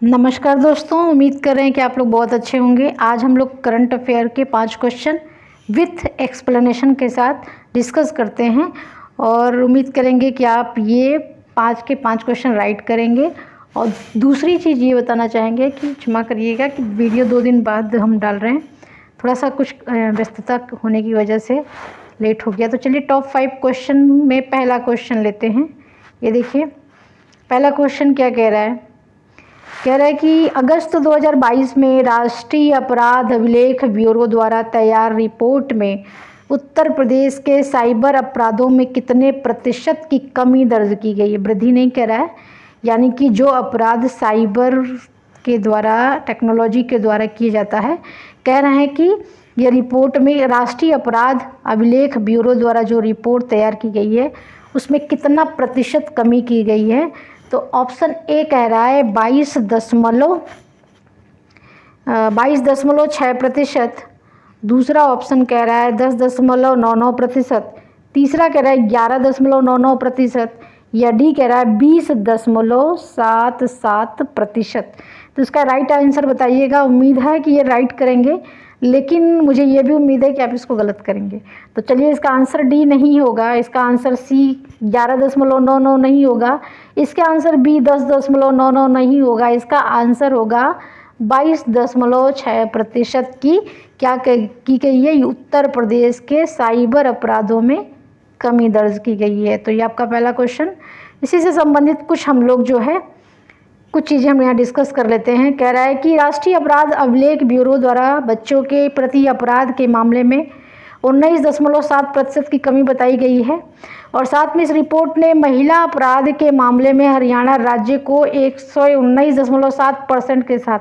नमस्कार दोस्तों, उम्मीद कर रहे हैं कि आप लोग बहुत अच्छे होंगे। आज हम लोग करंट अफेयर के 5 क्वेश्चन विथ एक्सप्लेनेशन के साथ डिस्कस करते हैं और उम्मीद करेंगे कि आप ये 5 के 5 क्वेश्चन राइट करेंगे। और दूसरी चीज़ ये बताना चाहेंगे कि क्षमा करिएगा कि वीडियो 2 दिन बाद हम डाल रहे हैं, थोड़ा सा कुछ व्यस्तता होने की वजह से लेट हो गया। तो चलिए टॉप 5 क्वेश्चन में पहला क्वेश्चन लेते हैं। ये देखिए, पहला क्वेश्चन क्या कह रहा है। कह रहा है कि अगस्त 2022 में राष्ट्रीय अपराध अभिलेख ब्यूरो द्वारा तैयार रिपोर्ट में उत्तर प्रदेश के साइबर अपराधों में कितने प्रतिशत की कमी दर्ज की गई है। वृद्धि नहीं कह रहा है, यानी कि जो अपराध साइबर के द्वारा, टेक्नोलॉजी के द्वारा किया जाता है, कह रहे हैं कि यह रिपोर्ट में राष्ट्रीय अपराध अभिलेख ब्यूरो द्वारा जो रिपोर्ट तैयार की गई है उसमें कितना प्रतिशत कमी की गई है। तो ऑप्शन ए कह रहा है 22.6%। दूसरा ऑप्शन कह रहा है 10.99%। तीसरा कह रहा है 11.99%। या डी कह रहा है 20.77%। तो इसका राइट आंसर बताइएगा। उम्मीद है कि ये राइट करेंगे, लेकिन मुझे ये भी उम्मीद है कि आप इसको गलत करेंगे। तो चलिए, इसका आंसर डी नहीं होगा, इसका आंसर सी 11.99 नहीं होगा, इसका आंसर बी 10.99 नहीं होगा, इसका आंसर होगा 22.6% की क्या की गई है, उत्तर प्रदेश के साइबर अपराधों में कमी दर्ज की गई है। तो ये आपका पहला क्वेश्चन। इसी से संबंधित कुछ हम लोग जो है कुछ चीज़ें हम यहाँ डिस्कस कर लेते हैं। कह रहा है कि राष्ट्रीय अपराध अभिलेख ब्यूरो द्वारा बच्चों के प्रति अपराध के मामले में 19.7% की कमी बताई गई है। और साथ में इस रिपोर्ट ने महिला अपराध के मामले में हरियाणा राज्य को 119.7% के साथ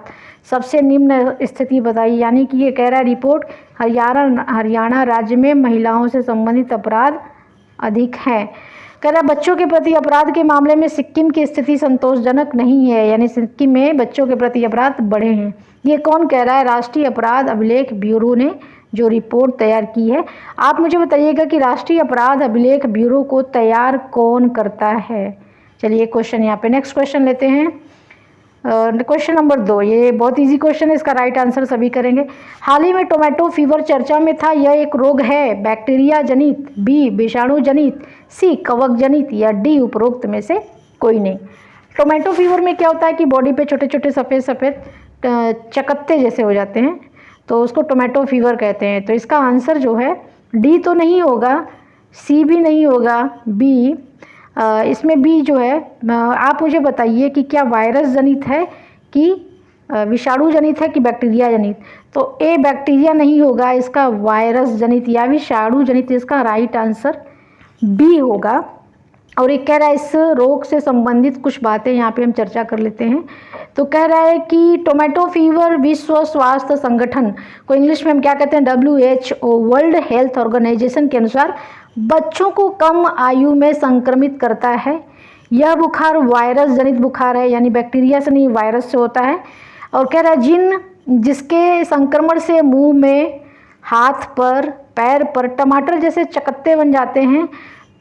सबसे निम्न स्थिति बताई। यानी कि ये कह रहा है रिपोर्ट, हरियाणा राज्य में महिलाओं से संबंधित अपराध अधिक हैं। कह रहा है बच्चों के प्रति अपराध के मामले में सिक्किम की स्थिति संतोषजनक नहीं है, यानी सिक्किम में बच्चों के प्रति अपराध बढ़े हैं। ये कौन कह रहा है? राष्ट्रीय अपराध अभिलेख ब्यूरो ने जो रिपोर्ट तैयार की है। आप मुझे बताइएगा कि राष्ट्रीय अपराध अभिलेख ब्यूरो को तैयार कौन करता है। चलिए क्वेश्चन यहाँ पे नेक्स्ट क्वेश्चन लेते हैं। क्वेश्चन नंबर 2, ये बहुत इजी क्वेश्चन है, इसका राइट आंसर सभी करेंगे। हाल ही में टोमेटो फीवर चर्चा में था, यह एक रोग है बैक्टीरिया जनित, बी विषाणु जनित, सी कवक जनित, या डी उपरोक्त में से कोई नहीं। टोमेटो फीवर में क्या होता है कि बॉडी पे छोटे छोटे सफ़ेद सफ़ेद चकत्ते जैसे हो जाते हैं, तो उसको टोमेटो फीवर कहते हैं। तो इसका आंसर जो है डी तो नहीं होगा, सी भी नहीं होगा, बी इसमें बी जो है। आप मुझे बताइए कि क्या वायरस जनित है कि विषाणु जनित है कि बैक्टीरिया जनित। तो ए बैक्टीरिया नहीं होगा, इसका वायरस जनित या विषाणु जनित, इसका राइट आंसर बी होगा। और एक कह रहा है इस रोग से संबंधित कुछ बातें यहाँ पे हम चर्चा कर लेते हैं। तो कह रहा है कि टोमेटो फीवर विश्व स्वास्थ्य संगठन को इंग्लिश में हम क्या कहते हैं, WHO वर्ल्ड हेल्थ ऑर्गेनाइजेशन के अनुसार बच्चों को कम आयु में संक्रमित करता है। यह बुखार वायरस जनित बुखार है, यानी बैक्टीरिया से नहीं वायरस से होता है। और कह रहा है जिसके संक्रमण से मुंह में, हाथ पर, पैर पर टमाटर जैसे चकत्ते बन जाते हैं।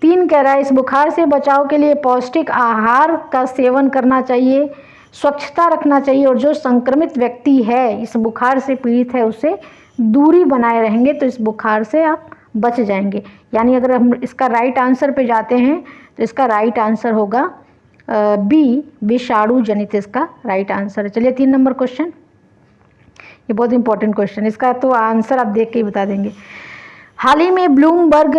3 कह रहा है इस बुखार से बचाव के लिए पौष्टिक आहार का सेवन करना चाहिए, स्वच्छता रखना चाहिए, और जो संक्रमित व्यक्ति है, इस बुखार से पीड़ित है, उससे दूरी बनाए रहेंगे तो इस बुखार से आप बच जाएंगे। यानी अगर हम इसका राइट आंसर पे जाते हैं तो इसका राइट आंसर होगा बी विषाणु जनित, इसका राइट आंसर है। चलिए 3 नंबर क्वेश्चन, ये बहुत इंपॉर्टेंट क्वेश्चन, इसका तो आंसर आप देख के ही बता देंगे। हाल ही में ब्लूमबर्ग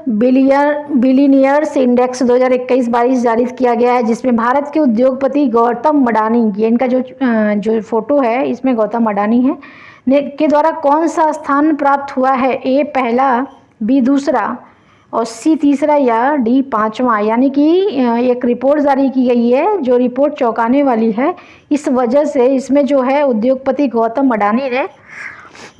बिलियनियर्स इंडेक्स 2021-22 जारी किया गया है, जिसमें भारत के उद्योगपति गौतम अडानी, ये इनका जो फोटो है इसमें गौतम अडानी है, के द्वारा कौन सा स्थान प्राप्त हुआ है। ए पहला, बी दूसरा, और सी तीसरा, या डी पांचवा। यानी कि एक रिपोर्ट जारी की गई है, जो रिपोर्ट चौंकाने वाली है। इस वजह से इसमें जो है उद्योगपति गौतम अडानी ने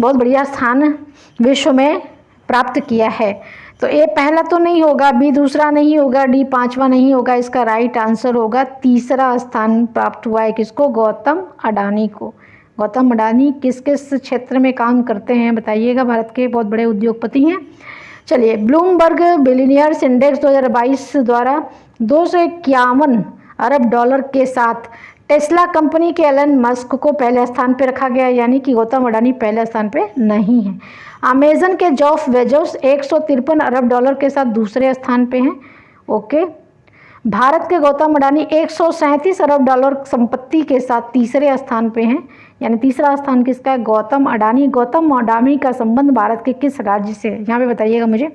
बहुत बढ़िया स्थान विश्व में प्राप्त किया है। तो ए पहला तो नहीं होगा, बी दूसरा नहीं होगा, डी पांचवा नहीं होगा, इसका राइट आंसर होगा तीसरा स्थान प्राप्त हुआ है किसको, गौतम अडानी को। गौतम अडानी किस किस क्षेत्र में काम करते हैं बताइएगा, भारत के बहुत बड़े उद्योगपति हैं। चलिए, ब्लूमबर्ग बिलियनियर्स इंडेक्स 2022 द्वारा 251 अरब डॉलर के साथ टेस्ला कंपनी के एलन मस्क को पहले स्थान पे रखा गया, यानी कि गौतम अडानी पहले स्थान पे नहीं है। अमेजन के जेफ बेजोस 153 अरब डॉलर के साथ दूसरे स्थान पे हैं। ओके। भारत के गौतम अडानी 137 अरब डॉलर संपत्ति के साथ तीसरे स्थान पे हैं, यानी तीसरा स्थान किसका है? गौतम अडानी। गौतम अडानी का संबंध भारत के किस राज्य से है? यहाँ पे बताइएगा मुझे।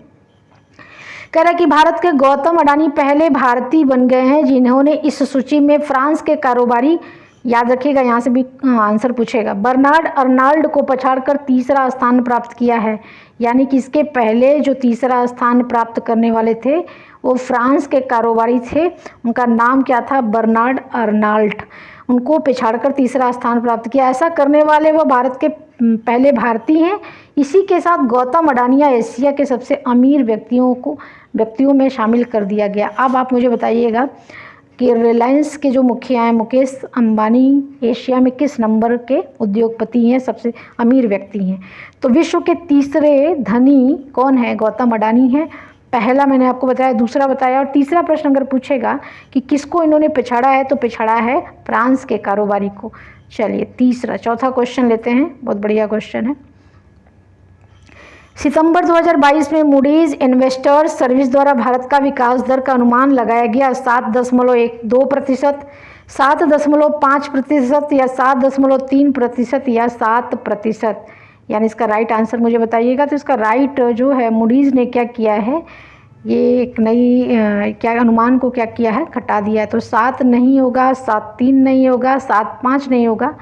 कह रहा है कि भारत के गौतम अडानी पहले भारतीय बन गए हैं जिन्होंने इस सूची में फ्रांस के कारोबारी, याद रखिएगा यहाँ से भी आंसर पूछेगा, बर्नार्ड अर्नाल्ड को पछाड़कर तीसरा स्थान प्राप्त किया है। यानी कि इसके पहले जो तीसरा स्थान प्राप्त करने वाले थे वो फ्रांस के कारोबारी थे, उनका नाम क्या था? Bernard Arnault. उनको पिछाड़कर तीसरा स्थान प्राप्त किया। ऐसा करने वाले वो भारत के पहले भारतीय हैं। इसी के साथ गौतम अडानी एशिया के सबसे अमीर व्यक्तियों में शामिल कर दिया गया। अब आप मुझे बताइएगा कि रिलायंस के जो मुखिया हैं मुकेश अंबानी एशिया में किस नंबर के उद्योगपति हैं, सबसे अमीर व्यक्ति हैं? तो विश्व के तीसरे धनी कौन है? गौतम अडानी हैं। पहला मैंने आपको बताया, दूसरा बताया, और तीसरा प्रश्न अगर पूछेगा कि किसको इन्होंने पिछाड़ा है तो पिछाड़ा है फ्रांस के कारोबारी को। चलिए चौथा क्वेश्चन लेते हैं, बहुत बढ़िया क्वेश्चन है। सितंबर 2022 में मूडीज इन्वेस्टर्स सर्विस द्वारा भारत का विकास दर का अनुमान लगाया गया 7.12%, 7.5% या 7.3% या 7%, यानी इसका राइट आंसर मुझे बताइएगा। तो इसका राइट जो है मूडीज़ ने क्या किया है, ये एक नई क्या अनुमान को क्या किया है? घटा दिया है। तो 7 नहीं होगा, 7.3 नहीं होगा, 7.5 नहीं होगा,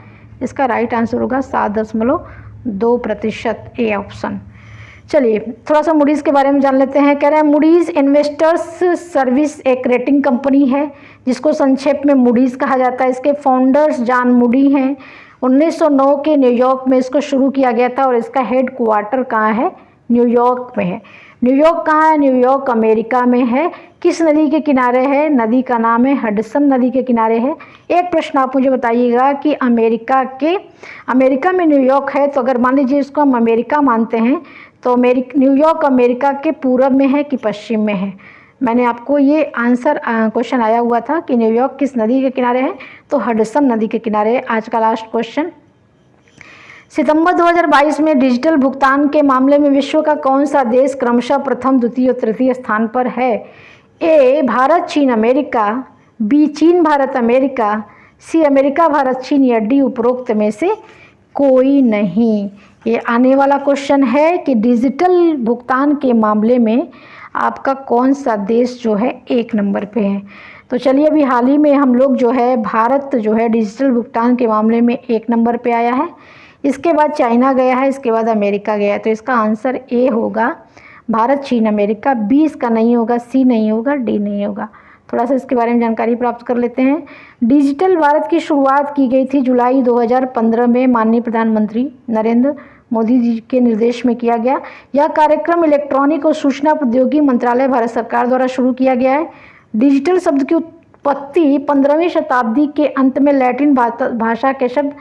इसका राइट आंसर होगा 7.2%, ए ऑप्शन। चलिए थोड़ा सा मूडीज़ के बारे में जान लेते हैं। कह रहे हैं मूडीज़ इन्वेस्टर्स सर्विस एक रेटिंग कंपनी है जिसको संक्षेप में मूडीज़ कहा जाता है। इसके फाउंडर्स जॉन मूडी हैं। 1909 के न्यूयॉर्क में इसको शुरू किया गया था और इसका हेड क्वार्टर कहाँ है? न्यूयॉर्क में है। न्यूयॉर्क कहाँ है? न्यूयॉर्क अमेरिका में है। किस नदी के किनारे है? नदी का नाम है हडसन नदी के किनारे है। एक प्रश्न आप मुझे बताइएगा कि अमेरिका में न्यूयॉर्क है, तो अगर मान लीजिए इसको हम अमेरिका मानते हैं तो न्यूयॉर्क अमेरिका के पूरब में है कि पश्चिम में है? मैंने आपको ये आंसर क्वेश्चन आया हुआ था कि न्यूयॉर्क किस नदी के किनारे है, तो हडसन नदी के किनारे है। आज का लास्ट क्वेश्चन, सितंबर 2022 में डिजिटल भुगतान के मामले में विश्व का कौन सा देश क्रमशः प्रथम, द्वितीय और तृतीय स्थान पर है? ए भारत चीन अमेरिका, बी चीन Bharat America, C America Bharat चीन, या डी उपरोक्त में से कोई नहीं। ये आने वाला क्वेश्चन है कि डिजिटल भुगतान के मामले में आपका कौन सा देश जो है 1 नंबर पे है। तो चलिए अभी हाल ही में हम लोग जो है भारत जो है डिजिटल भुगतान के मामले में 1 नंबर पे आया है। इसके बाद चाइना गया है, इसके बाद अमेरिका गया है। तो इसका आंसर ए होगा भारत चीन अमेरिका। बी इसका नहीं होगा, सी नहीं होगा, डी नहीं होगा। थोड़ा सा इसके बारे में जानकारी प्राप्त कर लेते हैं। डिजिटल भारत की शुरुआत की गई थी जुलाई 2015 में माननीय प्रधानमंत्री नरेंद्र मोदी जी के निर्देश में किया गया। यह कार्यक्रम इलेक्ट्रॉनिक और सूचना प्रौद्योगिकी मंत्रालय भारत सरकार द्वारा शुरू किया गया है। डिजिटल शब्द की उत्पत्ति 15वीं शताब्दी के अंत में लैटिन भाषा के शब्द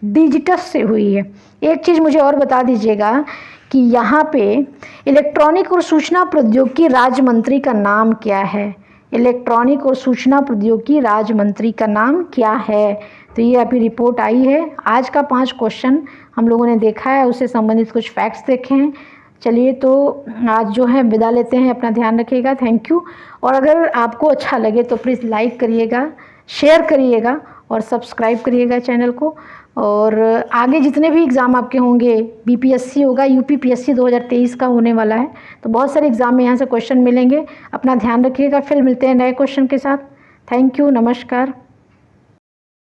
डिजिटस से हुई है। एक चीज़ मुझे और बता दीजिएगा कि यहाँ पे इलेक्ट्रॉनिक और सूचना प्रौद्योगिकी राज्य मंत्री का नाम क्या है? इलेक्ट्रॉनिक और सूचना प्रौद्योगिकी राज्य मंत्री का नाम क्या है? तो ये अभी रिपोर्ट आई है। आज का 5 क्वेश्चन हम लोगों ने देखा है, उससे संबंधित कुछ फैक्ट्स देखे हैं। चलिए तो आज जो है विदा लेते हैं, अपना ध्यान रखिएगा। Thank you. और अगर आपको अच्छा लगे तो प्लीज़ लाइक करिएगा, शेयर करिएगा और सब्सक्राइब करिएगा चैनल को। और आगे जितने भी एग्ज़ाम आपके होंगे, बीपीएससी होगा, यूपीपीएससी 2023 का होने वाला है, तो बहुत सारे एग्ज़ाम में यहाँ से क्वेश्चन मिलेंगे। अपना ध्यान रखिएगा। फिर मिलते हैं नए क्वेश्चन के साथ। थैंक यू, नमस्कार।